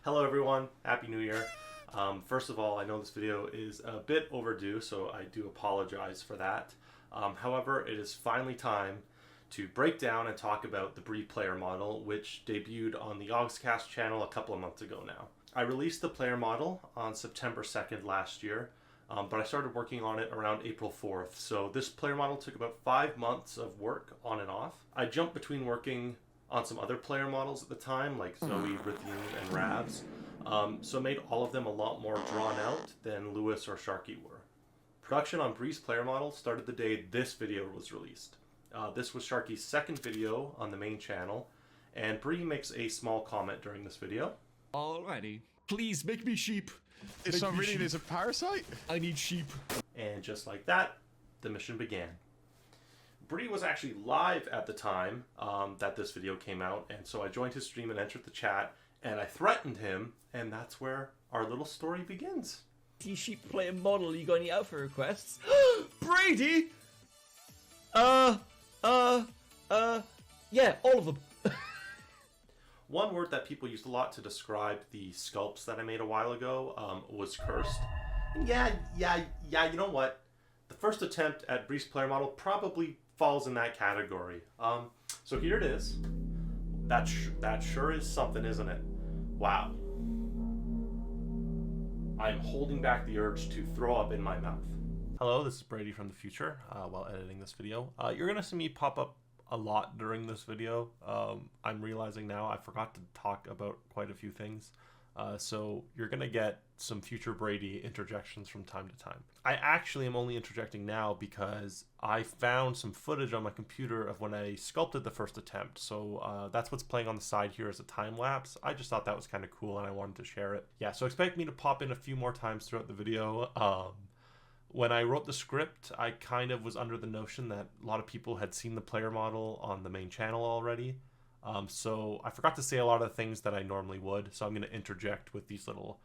Hello everyone, Happy New Year. First of all, I know this video is a bit overdue, so I do apologize for that. However, it is finally time to break down and talk about the Breeh player model, which debuted on the Yogcast channel a couple of months ago now. I released the player model on September 2nd last year, but I started working on it around April 4th. So this player model took about 5 months of work on and off. I jumped between working on some other player models at the time, like Zoe, Rithune, and Ravs, so made all of them a lot more drawn out than Lewis or Sharky were. Production on Breeh's player model started the day this video was released. This was Sharky's second video on the main channel, and Breeh makes a small comment during this video. Alrighty, please make me sheep. It's not really, there's a parasite? I need sheep. And just like that, the mission began. Breeh was actually live at the time that this video came out, and so I joined his stream and entered the chat, and I threatened him, and that's where our little story begins. Sheep player model, you got any alpha requests? Brady! Yeah, all of them. One word that people used a lot to describe the sculpts that I made a while ago was cursed. And yeah, you know what? The first attempt at Breeh's player model probably falls in that category. So here it is. That sure is something, isn't it? Wow. I'm holding back the urge to throw up in my mouth. Hello, this is Brady from the future while editing this video. You're gonna see me pop up a lot during this video. I'm realizing now I forgot to talk about quite a few things. So you're gonna get some future Brady interjections from time to time. I actually am only interjecting now because I found some footage on my computer of when I sculpted the first attempt. So that's what's playing on the side here as a time lapse. I just thought that was kind of cool and I wanted to share it. Yeah, so expect me to pop in a few more times throughout the video. When I wrote the script, I kind of was under the notion that a lot of people had seen the player model on the main channel already. So I forgot to say a lot of the things that I normally would, so I'm going to interject with these little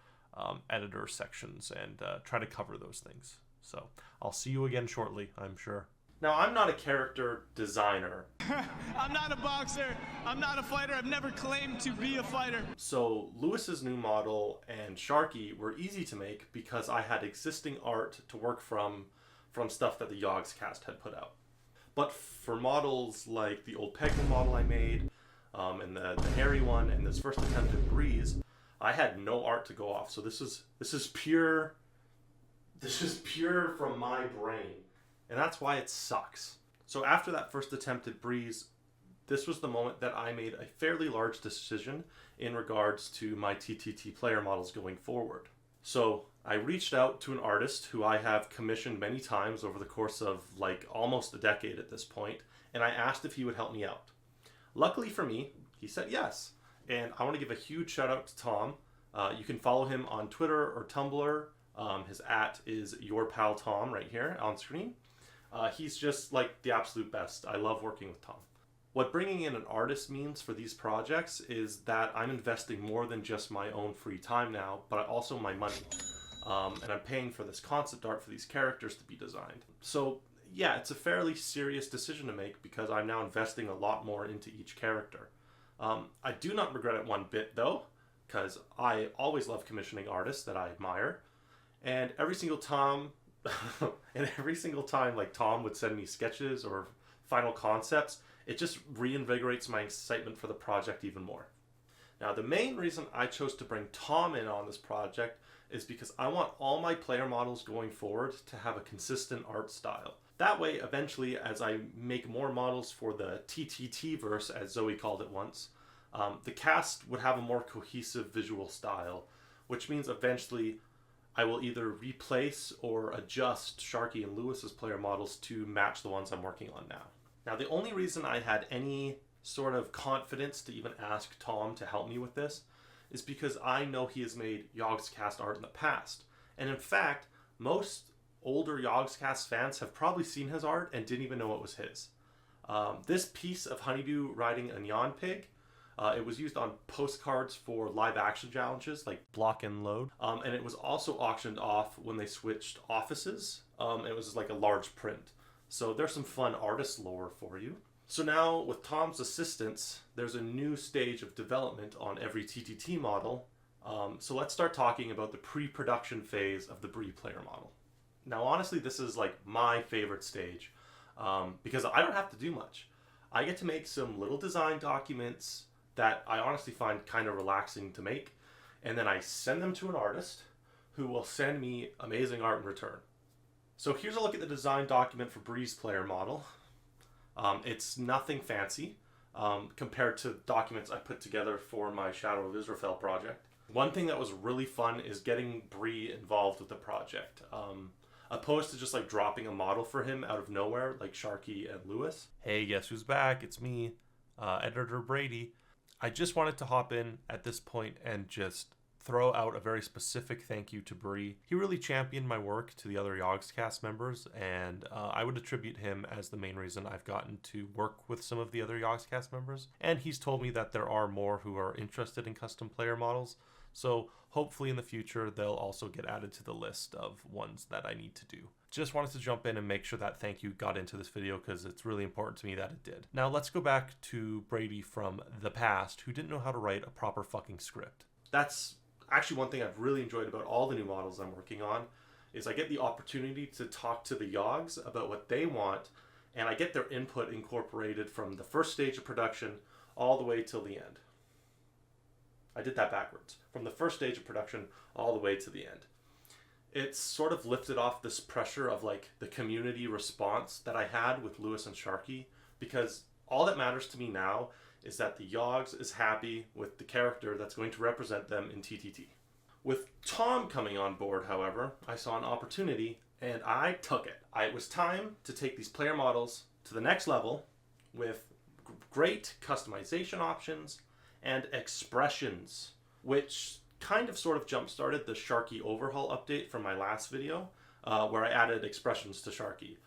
editor sections and try to cover those things. So I'll see you again shortly, I'm sure. Now, I'm not a character designer. I'm not a boxer. I'm not a fighter. I've never claimed to be a fighter. So Lewis's new model and Sharky were easy to make because I had existing art to work from stuff that the Yogcast had put out. But for models like the old Penguin model I made, and the hairy one, and this first attempt at Breeh's, I had no art to go off. So this is pure from my brain, and that's why it sucks. So after that first attempt at Breeh's, this was the moment that I made a fairly large decision in regards to my TTT player models going forward. So I reached out to an artist who I have commissioned many times over the course of like almost a decade at this point, and I asked if he would help me out. Luckily for me, he said yes. And I want to give a huge shout out to Thom. You can follow him on Twitter or Tumblr. His @ is YourPalThom right here on screen. He's just like the absolute best. I love working with Thom. What bringing in an artist means for these projects is that I'm investing more than just my own free time now, but also my money. And I'm paying for this concept art for these characters to be designed. So yeah, it's a fairly serious decision to make because I'm now investing a lot more into each character. I do not regret it one bit though, because I always love commissioning artists that I admire. And every single time like Thom would send me sketches or final concepts, it just reinvigorates my excitement for the project even more. Now, the main reason I chose to bring Thom in on this project is because I want all my player models going forward to have a consistent art style. That way, eventually, as I make more models for the TTT verse, as Zoe called it once, the cast would have a more cohesive visual style, which means eventually I will either replace or adjust Sharky and Lewis's player models to match the ones I'm working on now. Now, the only reason I had any sort of confidence to even ask Thom to help me with this is because I know he has made Yogcast art in the past. And in fact, most older Yogcast fans have probably seen his art and didn't even know it was his. This piece of Honeydew riding a neon pig, it was used on postcards for live action challenges like Block and Load. And it was also auctioned off when they switched offices. It was like a large print. So there's some fun artist lore for you. So now with Thom's assistance, there's a new stage of development on every TTT model So let's start talking about the pre-production phase of the Breeh player model. Now, honestly, this is like my favorite stage because I don't have to do much. I get to make some little design documents that I honestly find kind of relaxing to make, and then I send them to an artist who will send me amazing art in return. So here's a look at the design document for Breeh's player model. It's nothing fancy compared to documents I put together for my Shadow of Israel project. One thing that was really fun is getting Breeh involved with the project. Opposed to just like dropping a model for him out of nowhere like Sharky and Lewis. Hey, guess who's back? It's me, Editor Brady. I just wanted to hop in at this point and just throw out a very specific thank you to Breeh. He really championed my work to the other Yogcast members, and I would attribute him as the main reason I've gotten to work with some of the other Yogcast members. And he's told me that there are more who are interested in custom player models, so hopefully in the future they'll also get added to the list of ones that I need to do. Just wanted to jump in and make sure that thank you got into this video because it's really important to me that it did. Now let's go back to Brady from the past who didn't know how to write a proper fucking script. That's actually one thing I've really enjoyed about all the new models I'm working on is I get the opportunity to talk to the Yogs about what they want, and I get their input incorporated from the first stage of production all the way till the end. I did that backwards. From the first stage of production all the way to the end. It's sort of lifted off this pressure of like the community response that I had with Lewis and Sharky, because all that matters to me now is that the Yogs is happy with the character that's going to represent them in TTT. With Thom coming on board, however, I saw an opportunity and I took it. It was time to take these player models to the next level with great customization options and expressions, which kind of sort of jump-started the Sharky overhaul update from my last video, where I added expressions to Sharky.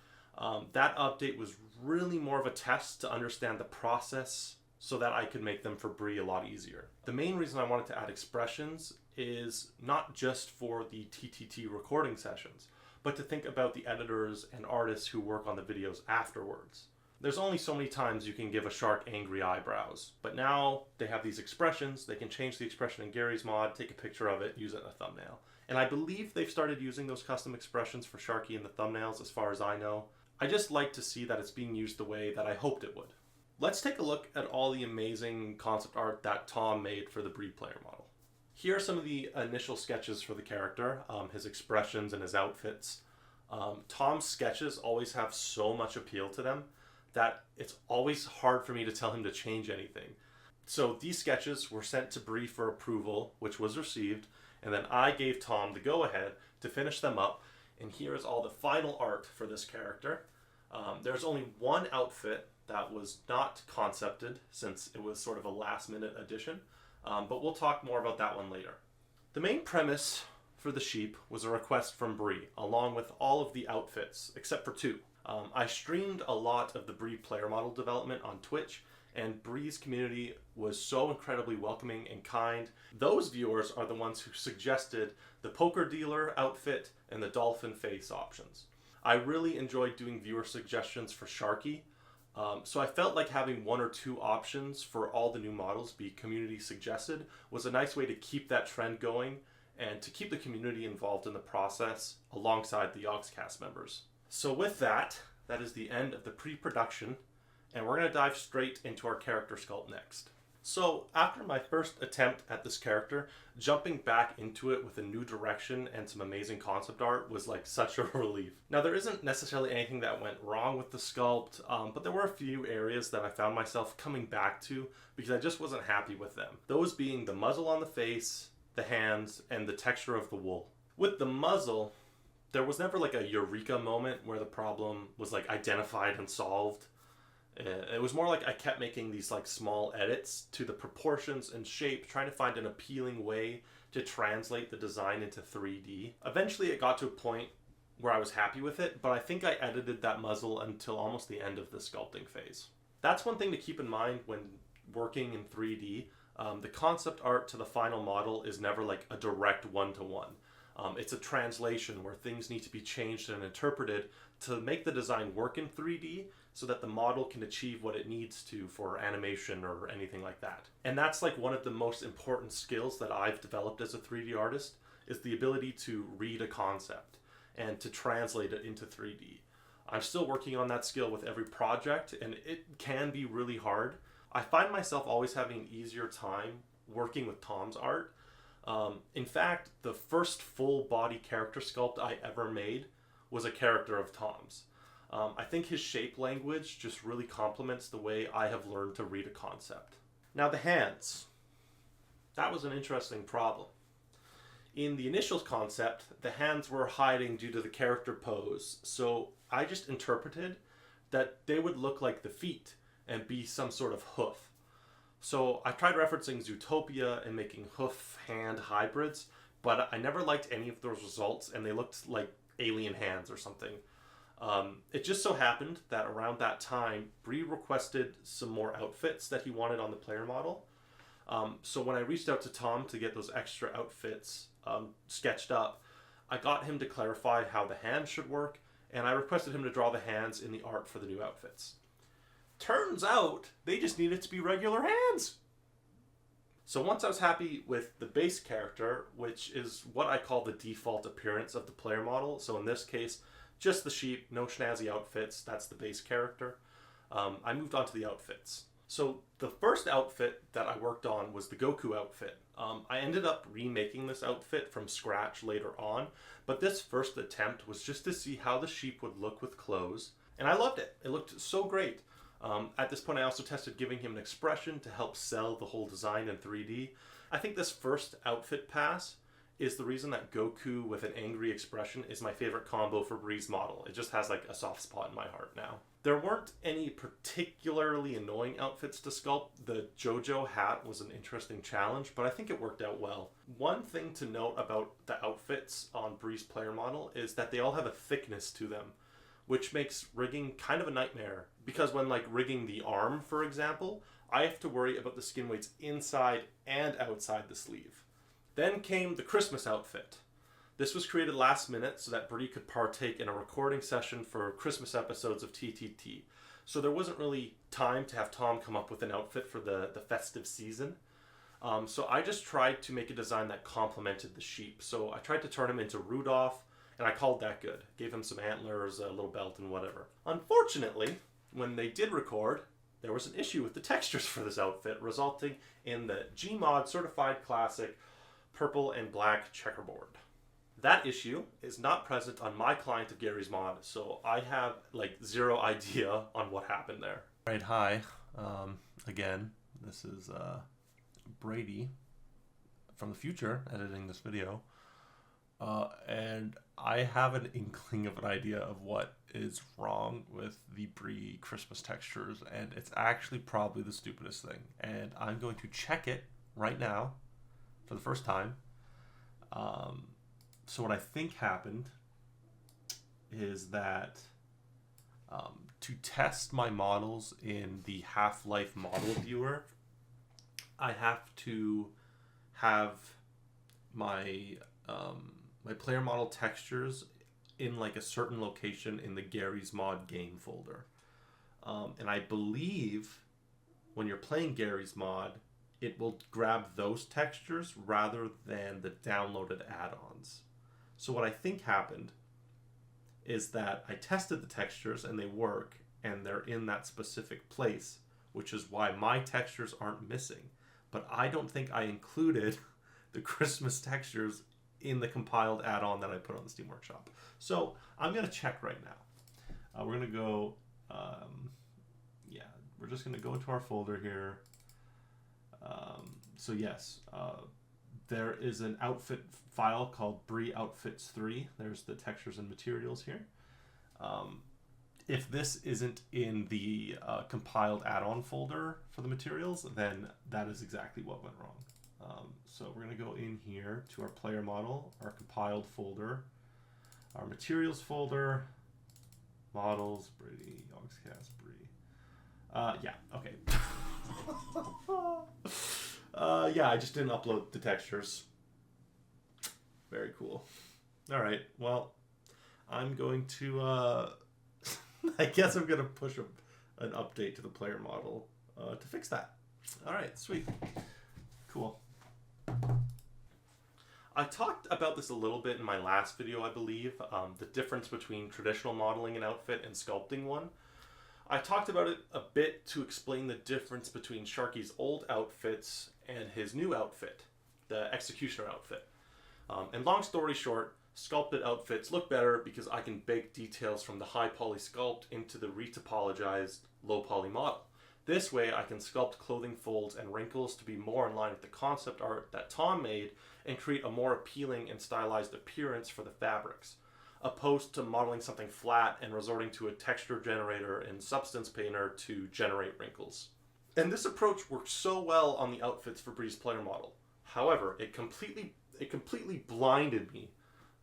That update was really more of a test to understand the process so that I could make them for Breeh a lot easier. The main reason I wanted to add expressions is not just for the TTT recording sessions, but to think about the editors and artists who work on the videos afterwards. There's only so many times you can give a shark angry eyebrows, but now they have these expressions. They can change the expression in Garry's mod, take a picture of it, use it in a thumbnail. And I believe they've started using those custom expressions for Sharky in the thumbnails as far as I know. I just like to see that it's being used the way that I hoped it would. Let's take a look at all the amazing concept art that Thom made for the Breeh player model. Here are some of the initial sketches for the character, his expressions and his outfits. Thom's sketches always have so much appeal to them that it's always hard for me to tell him to change anything. So these sketches were sent to Breeh for approval, which was received, and then I gave Thom the go-ahead to finish them up, and here is all the final art for this character. There's only one outfit that was not concepted since it was sort of a last-minute addition, but we'll talk more about that one later. The main premise for the sheep was a request from Breeh, along with all of the outfits, except for two. I streamed a lot of the Breeh player model development on Twitch, and Breeh's community was so incredibly welcoming and kind. Those viewers are the ones who suggested the poker dealer outfit and the dolphin face options. I really enjoyed doing viewer suggestions for Sharky, so I felt like having one or two options for all the new models be community suggested was a nice way to keep that trend going and to keep the community involved in the process alongside the Yogcast members. So with that is the end of the pre-production, and we're going to dive straight into our character sculpt next. So after my first attempt at this character, jumping back into it with a new direction and some amazing concept art was like such a relief. Now there isn't necessarily anything that went wrong with the sculpt, but there were a few areas that I found myself coming back to because I just wasn't happy with them. Those being the muzzle on the face, the hands, and the texture of the wool. With the muzzle, there was never like a eureka moment where the problem was like identified and solved. It was more like I kept making these like small edits to the proportions and shape, trying to find an appealing way to translate the design into 3D. Eventually it got to a point where I was happy with it, but I think I edited that muzzle until almost the end of the sculpting phase. That's one thing to keep in mind when working in 3D. The concept art to the final model is never like a direct one-to-one. It's a translation where things need to be changed and interpreted to make the design work in 3D so that the model can achieve what it needs to for animation or anything like that. And that's like one of the most important skills that I've developed as a 3D artist, is the ability to read a concept and to translate it into 3D. I'm still working on that skill with every project, and it can be really hard. I find myself always having an easier time working with Thom's art. In fact, the first full body character sculpt I ever made was a character of Thom's. I think his shape language just really complements the way I have learned to read a concept. Now the hands. That was an interesting problem. In the initial concept, the hands were hiding due to the character pose, so I just interpreted that they would look like the feet and be some sort of hoof. So I tried referencing Zootopia and making hoof-hand hybrids, but I never liked any of those results, and they looked like alien hands or something. It just so happened that around that time, Breeh requested some more outfits that he wanted on the player model. So when I reached out to Thom to get those extra outfits sketched up, I got him to clarify how the hands should work, and I requested him to draw the hands in the art for the new outfits. Turns out, they just needed to be regular hands! So once I was happy with the base character, which is what I call the default appearance of the player model, so in this case, just the sheep, no snazzy outfits, that's the base character, I moved on to the outfits. So the first outfit that I worked on was the Goku outfit. I ended up remaking this outfit from scratch later on, but this first attempt was just to see how the sheep would look with clothes, and I loved it. It looked so great. At this point I also tested giving him an expression to help sell the whole design in 3D. I think this first outfit pass is the reason that Goku with an angry expression is my favorite combo for Breeh's model. It just has like a soft spot in my heart now. There weren't any particularly annoying outfits to sculpt. The JoJo hat was an interesting challenge, but I think it worked out well. One thing to note about the outfits on Breeh's player model is that they all have a thickness to them, which makes rigging kind of a nightmare. Because when like rigging the arm, for example, I have to worry about the skin weights inside and outside the sleeve. Then came the Christmas outfit. This was created last minute so that Breeh could partake in a recording session for Christmas episodes of TTT. So there wasn't really time to have Thom come up with an outfit for the festive season. So I just tried to make a design that complemented the sheep. So I tried to turn him into Rudolph, and I called that good. Gave him some antlers, a little belt, and whatever. Unfortunately, when they did record, there was an issue with the textures for this outfit, resulting in the GMod certified classic purple and black checkerboard. That issue is not present on my client of Garry's mod, so I have like zero idea on what happened there. Alright, hi. Again, this is Brady from the future editing this video. And I have an inkling of an idea of what is wrong with the Breeh Christmas textures, and it's actually probably the stupidest thing. And I'm going to check it right now for the first time. So what I think happened is that to test my models in the Half-Life model viewer, I have to have my my player model textures in like a certain location in the Garry's Mod game folder. And I believe when you're playing Garry's Mod, it will grab those textures rather than the downloaded add-ons. So what I think happened is that I tested the textures and they work and they're in that specific place, which is why my textures aren't missing. But I don't think I included the Christmas textures in the compiled add-on that I put on the Steam Workshop. So I'm going to check right now. We're going to go, we're just going to go into our folder here. So yes, there is an outfit file called Breeh Outfits 3. There's the textures and materials here. If this isn't in the compiled add-on folder for the materials, then that is exactly what went wrong. So we're going to go in here to our player model, our compiled folder, our materials folder, models, Breeh, Yogcast, Breeh. Yeah, okay. Yeah, I just didn't upload the textures. Very cool. All right, well, I'm going to I guess I'm going to push an update to the player model to fix that. All right, sweet. Cool. I talked about this a little bit in my last video, I believe, the difference between traditional modeling an outfit and sculpting one. I talked about it a bit to explain the difference between Sharky's old outfits and his new outfit, the Executioner outfit. And long story short, sculpted outfits look better because I can bake details from the high poly sculpt into the retopologized low poly model. This way I can sculpt clothing folds and wrinkles to be more in line with the concept art that Thom made and create a more appealing and stylized appearance for the fabrics, opposed to modeling something flat and resorting to a texture generator and substance painter to generate wrinkles. And this approach worked so well on the outfits for Breeh's player model. However, it completely blinded me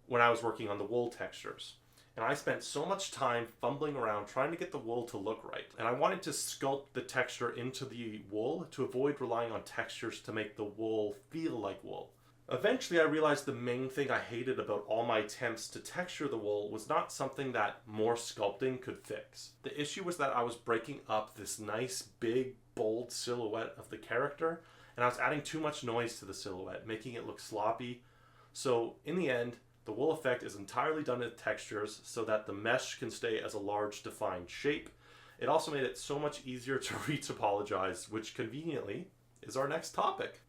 when I was working on the wool textures. And I spent so much time fumbling around trying to get the wool to look right. And I wanted to sculpt the texture into the wool to avoid relying on textures to make the wool feel like wool. Eventually I realized the main thing I hated about all my attempts to texture the wool was not something that more sculpting could fix. The issue was that I was breaking up this nice, big, bold silhouette of the character, and I was adding too much noise to the silhouette, making it look sloppy. So in the end, the wool effect is entirely done in textures so that the mesh can stay as a large defined shape. It also made it so much easier to retopologize, which conveniently is our next topic.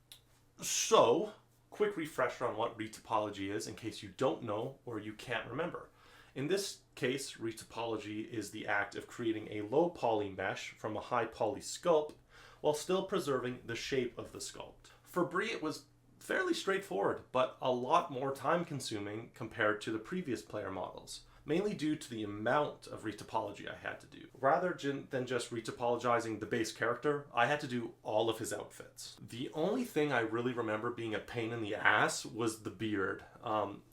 So, quick refresher on what retopology is in case you don't know or you can't remember. In this case, retopology is the act of creating a low poly mesh from a high poly sculpt while still preserving the shape of the sculpt. For Breeh, it was fairly straightforward, but a lot more time consuming compared to the previous player models, mainly due to the amount of retopology I had to do. Rather than just retopologizing the base character, I had to do all of his outfits. The only thing I really remember being a pain in the ass was the beard.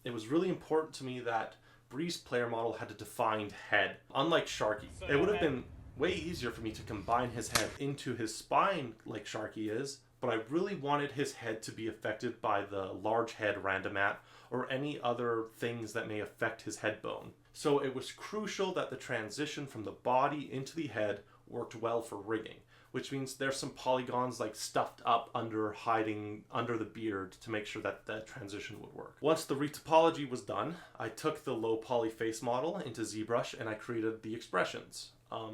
It was really important to me that Breeh's player model had a defined head. Unlike Sharky, it would have been way easier for me to combine his head into his spine like Sharky is, but I really wanted his head to be affected by the large head randomat or any other things that may affect his head bone. So it was crucial that the transition from the body into the head worked well for rigging, which means there's some polygons like stuffed up hiding under the beard to make sure that that transition would work. Once the retopology was done, I took the low poly face model into ZBrush and I created the expressions.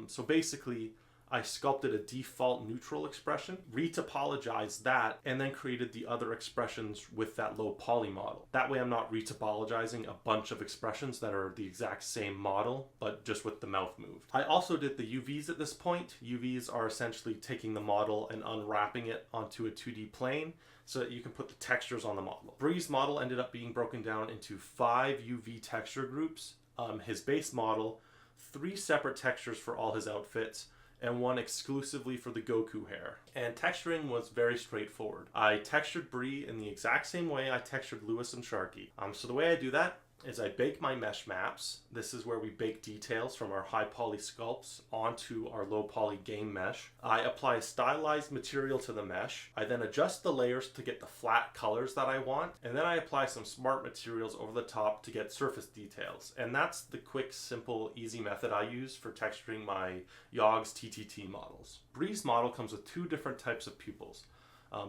So basically, I sculpted a default neutral expression, retopologized that, and then created the other expressions with that low poly model. That way I'm not retopologizing a bunch of expressions that are the exact same model, but just with the mouth moved. I also did the UVs at this point. UVs are essentially taking the model and unwrapping it onto a 2D plane so that you can put the textures on the model. Breeh's model ended up being broken down into 5 UV texture groups, his base model, 3 separate textures for all his outfits, and 1 exclusively for the Goku hair. And texturing was very straightforward. I textured Breeh in the exact same way I textured Lewis and Sharky. So the way I do that is I bake my mesh maps. This is where we bake details from our high poly sculpts onto our low poly game mesh. I apply a stylized material to the mesh. I then adjust the layers to get the flat colors that I want. And then I apply some smart materials over the top to get surface details. And that's the quick, simple, easy method I use for texturing my Yogs TTT models. Breeh's model comes with 2 different types of pupils.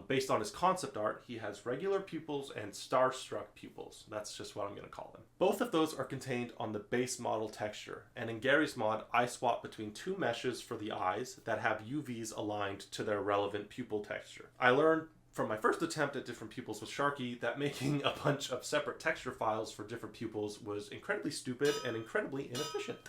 Based on his concept art, he has regular pupils and starstruck pupils. That's just what I'm going to call them. Both of those are contained on the base model texture, and in Garry's mod, I swap between 2 meshes for the eyes that have UVs aligned to their relevant pupil texture. I learned from my first attempt at different pupils with Sharky that making a bunch of separate texture files for different pupils was incredibly stupid and incredibly inefficient.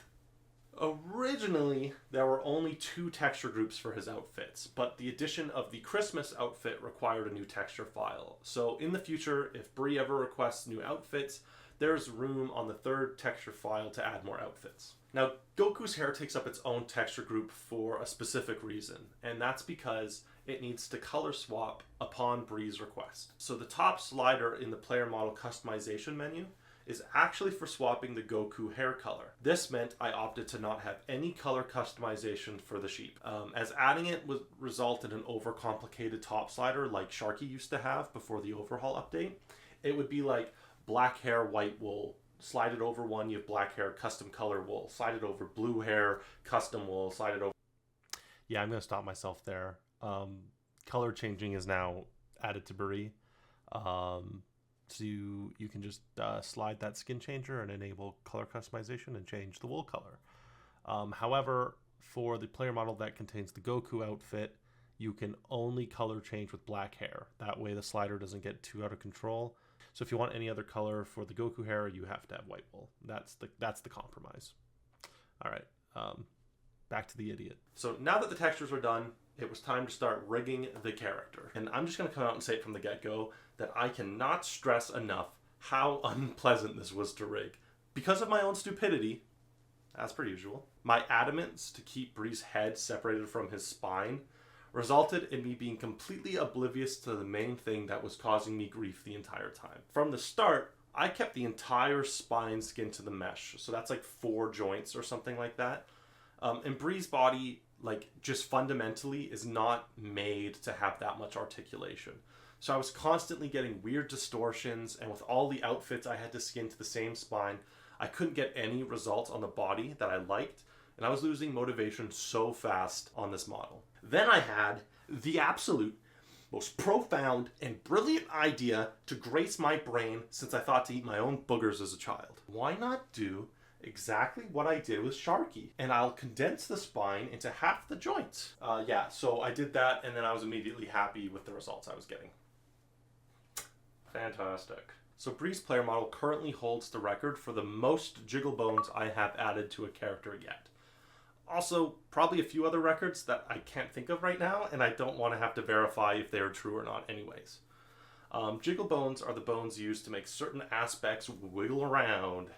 Originally, there were only 2 texture groups for his outfits, but the addition of the Christmas outfit required a new texture file. So in the future, if Breeh ever requests new outfits, there's room on the 3rd texture file to add more outfits. Now, Goku's hair takes up its own texture group for a specific reason, and that's because it needs to color swap upon Breeh's request. So the top slider in the player model customization menu is actually for swapping the Goku hair color. This meant I opted to not have any color customization for the sheep, as adding it would result in an overcomplicated top slider like Sharky used to have before the overhaul update. It would be like black hair, white wool, Slide it over one, you have black hair, custom color wool. Slide it over blue hair, custom wool. Slide it over. Yeah, I'm going to stop myself there. Color changing is now added to Breeh. So you can just slide that skin changer and enable color customization and change the wool color. However, for the player model that contains the Goku outfit, you can only color change with black hair. That way the slider doesn't get too out of control. So if you want any other color for the Goku hair, you have to have white wool. That's the compromise. All right, back to the idiot. So now that the textures were done, it was time to start rigging the character. And I'm just going to come out and say it from the get-go that I cannot stress enough how unpleasant this was to rig. Because of my own stupidity, as per usual, my adamance to keep Breeh's head separated from his spine resulted in me being completely oblivious to the main thing that was causing me grief the entire time. From the start, I kept the entire spine skin to the mesh, so that's like 4 joints or something like that. And Breeh's body, like, just fundamentally is not made to have that much articulation. So I was constantly getting weird distortions, and with all the outfits I had to skin to the same spine, I couldn't get any results on the body that I liked, and I was losing motivation so fast on this model. Then I had the absolute most profound and brilliant idea to grace my brain since I thought to eat my own boogers as a child. Why not do exactly what I did with Sharky? And I'll condense the spine into half the joints. Yeah, so I did that, and then I was immediately happy with the results I was getting. Fantastic. So Breeh's player model currently holds the record for the most jiggle bones I have added to a character yet. Also, probably a few other records that I can't think of right now, and I don't want to have to verify if they are true or not anyways. Jiggle bones are the bones used to make certain aspects wiggle around.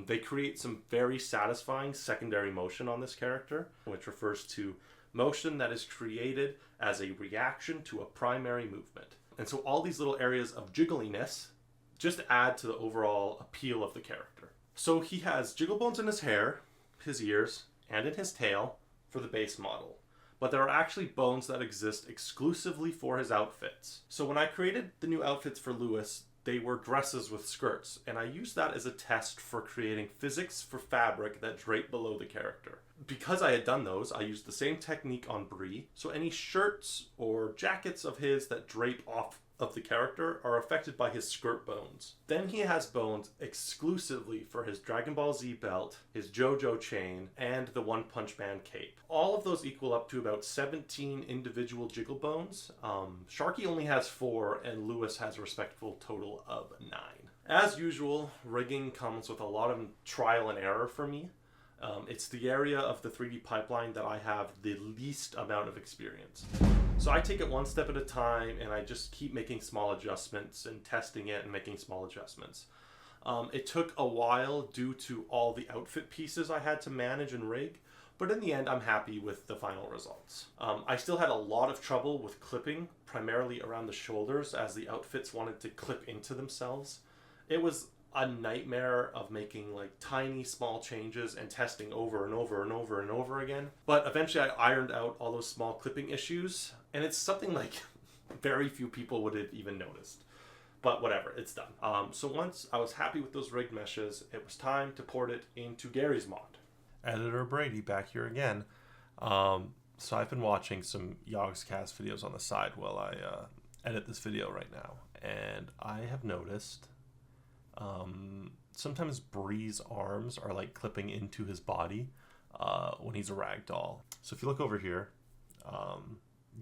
They create some very satisfying secondary motion on this character, which refers to motion that is created as a reaction to a primary movement. And so all these little areas of jiggliness just add to the overall appeal of the character. So he has jiggle bones in his hair, his ears, and in his tail for the base model. But there are actually bones that exist exclusively for his outfits. So when I created the new outfits for Lewis, they were dresses with skirts, and I used that as a test for creating physics for fabric that drape below the character. Because I had done those, I used the same technique on Breeh, so any shirts or jackets of his that drape off of the character are affected by his skirt bones. Then he has bones exclusively for his Dragon Ball Z belt, his JoJo chain, and the One Punch Man cape. All of those equal up to about 17 individual jiggle bones. Sharky only has 4, and Lewis has a respectable total of 9. As usual, rigging comes with a lot of trial and error for me. It's the area of the 3D pipeline that I have the least amount of experience. So I take it one step at a time, and I just keep making small adjustments and testing it and making small adjustments. It took a while due to all the outfit pieces I had to manage and rig, but in the end I'm happy with the final results. I still had a lot of trouble with clipping, primarily around the shoulders, as the outfits wanted to clip into themselves. It was a nightmare of making like tiny small changes and testing over and over and over and over again. But eventually I ironed out all those small clipping issues, and it's something like very few people would have even noticed. But whatever, it's done. So once I was happy with those rigged meshes, it was time to port it into Garry's mod. Editor Brady back here again. So I've been watching some Yogcast videos on the side while I edit this video right now, and I have noticed sometimes Breeh's arms are like clipping into his body when he's a ragdoll. So if you look over here,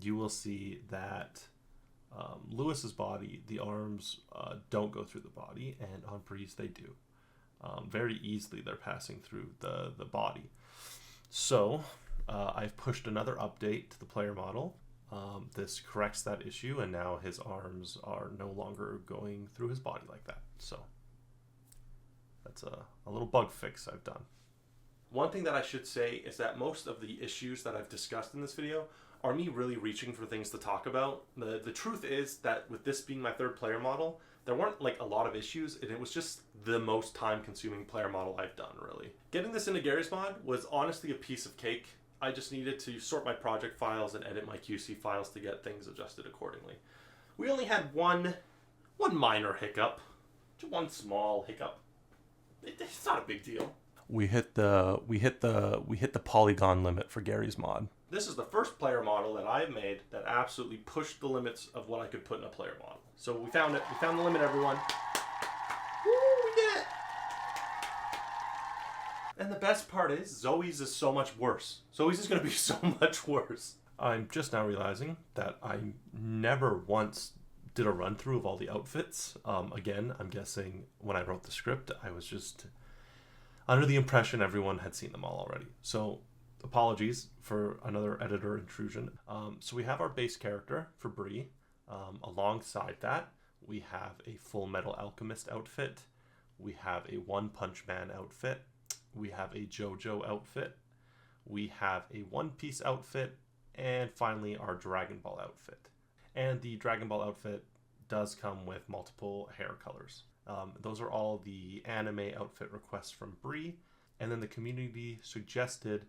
you will see that Lewis's body, the arms don't go through the body, and on Breeh's they do. Very easily they're passing through the body. So I've pushed another update to the player model. This corrects that issue, and now his arms are no longer going through his body like that. So that's a little bug fix I've done. One thing that I should say is that most of the issues that I've discussed in this video are me really reaching for things to talk about. The truth is that with this being my third player model, there weren't like a lot of issues, and it was just the most time-consuming player model I've done, really. Getting this into Garry's mod was honestly a piece of cake. I just needed to sort my project files and edit my QC files to get things adjusted accordingly. We only had one minor hiccup, just one small hiccup. It's not a big deal. We hit the polygon limit for Garry's mod. This is the first player model that I've made that absolutely pushed the limits of what I could put in a player model. So we found it. We found the limit, everyone. Woo, we did it! And the best part is, Zoe's is so much worse. Zoe's is going to be so much worse. I'm just now realizing that I never once did a run through of all the outfits. Again, I'm guessing when I wrote the script, I was just under the impression everyone had seen them all already. So apologies for another editor intrusion. So we have our base character for Breeh. Alongside that, we have a Full Metal Alchemist outfit. We have a One Punch Man outfit. We have a JoJo outfit. We have a One Piece outfit. And finally, our Dragon Ball outfit. And the Dragon Ball outfit does come with multiple hair colors. Those are all the anime outfit requests from Breeh. And then the community suggested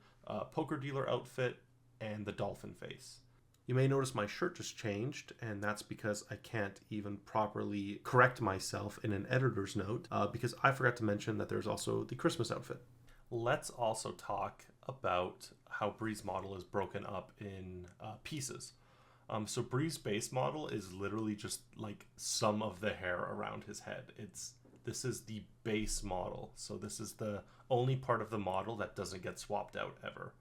Poker Dealer outfit and the dolphin face. You may notice my shirt just changed, and that's because I can't even properly correct myself in an editor's note because I forgot to mention that there's also the Christmas outfit. Let's also talk about how Breeh's model is broken up in pieces. So Breeh's base model is literally just like some of the hair around his head. This is the base model. So this is the only part of the model that doesn't get swapped out ever.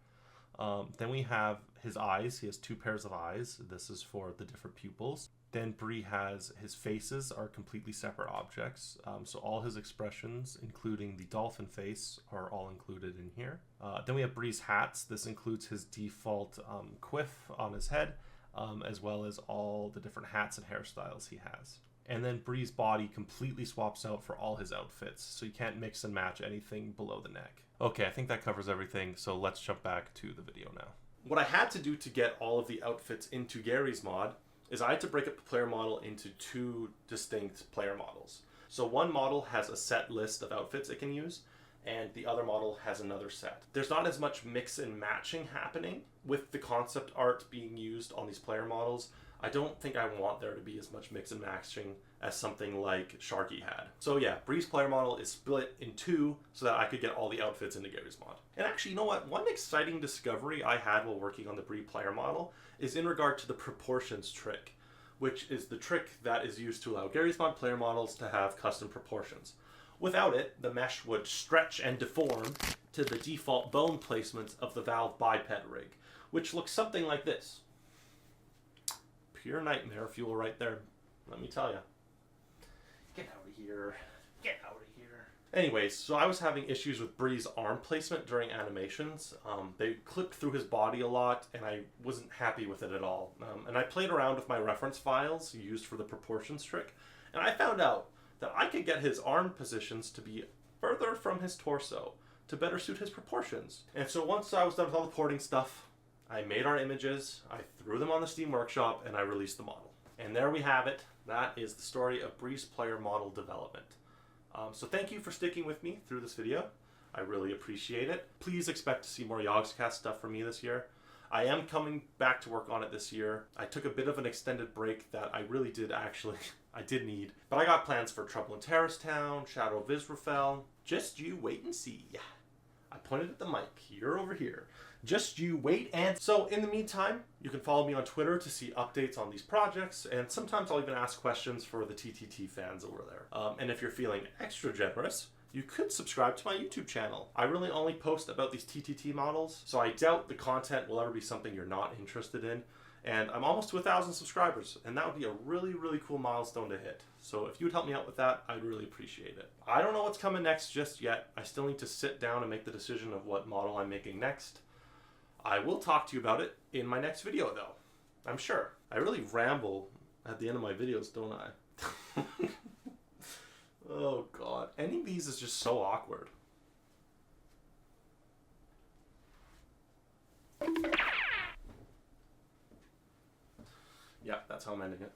Then we have his eyes. He has 2 pairs of eyes. This is for the different pupils. Then Breeh has his faces are completely separate objects. So all his expressions, including the dolphin face, are all included in here. Then we have Breeh's hats. This includes his default quiff on his head, as well as all the different hats and hairstyles he has. And then Breeh's body completely swaps out for all his outfits, so you can't mix and match anything below the neck. Okay, I think that covers everything, so let's jump back to the video now. What I had to do to get all of the outfits into Garry's mod is I had to break up the player model into 2 distinct player models. So one model has a set list of outfits it can use, and the other model has another set. There's not as much mix and matching happening with the concept art being used on these player models. I don't think I want there to be as much mix and matching as something like Sharky had. So yeah, Breeh's player model is split in 2 so that I could get all the outfits into Garry's mod. And actually, you know what? One exciting discovery I had while working on the Breeh player model is in regard to the proportions trick, which is the trick that is used to allow Garry's mod player models to have custom proportions. Without it, the mesh would stretch and deform to the default bone placements of the Valve biped rig, which looks something like this. Pure nightmare fuel right there, let me tell you. Get out of here. Get out of here. Anyways, so I was having issues with Breeh's arm placement during animations. They clipped through his body a lot, and I wasn't happy with it at all. And I played around with my reference files used for the proportions trick, and I found out that I could get his arm positions to be further from his torso to better suit his proportions. And so once I was done with all the porting stuff, I made our images, I threw them on the Steam Workshop, and I released the model. And there we have it. That is the story of Breeh's player model development. So thank you for sticking with me through this video. I really appreciate it. Please expect to see more Yogcast stuff from me this year. I am coming back to work on it this year. I took a bit of an extended break that I really did I did need. But I got plans for Trouble in Terrace Town, Shadow of Israfel. Just you wait and see. I pointed at the mic. You're over here. Just you wait. And so in the meantime, you can follow me on Twitter to see updates on these projects, and sometimes I'll even ask questions for the TTT fans over there. And if you're feeling extra generous, you could subscribe to my YouTube channel. I really only post about these TTT models, so I doubt the content will ever be something you're not interested in. And I'm almost to 1,000 subscribers, and that would be a really, really cool milestone to hit. So if you would help me out with that, I'd really appreciate it. I don't know what's coming next just yet. I still need to sit down and make the decision of what model I'm making next. I will talk to you about it in my next video, though. I'm sure. I really ramble at the end of my videos, don't I? Oh, God. Ending these is just so awkward. Yeah, that's how I'm ending it.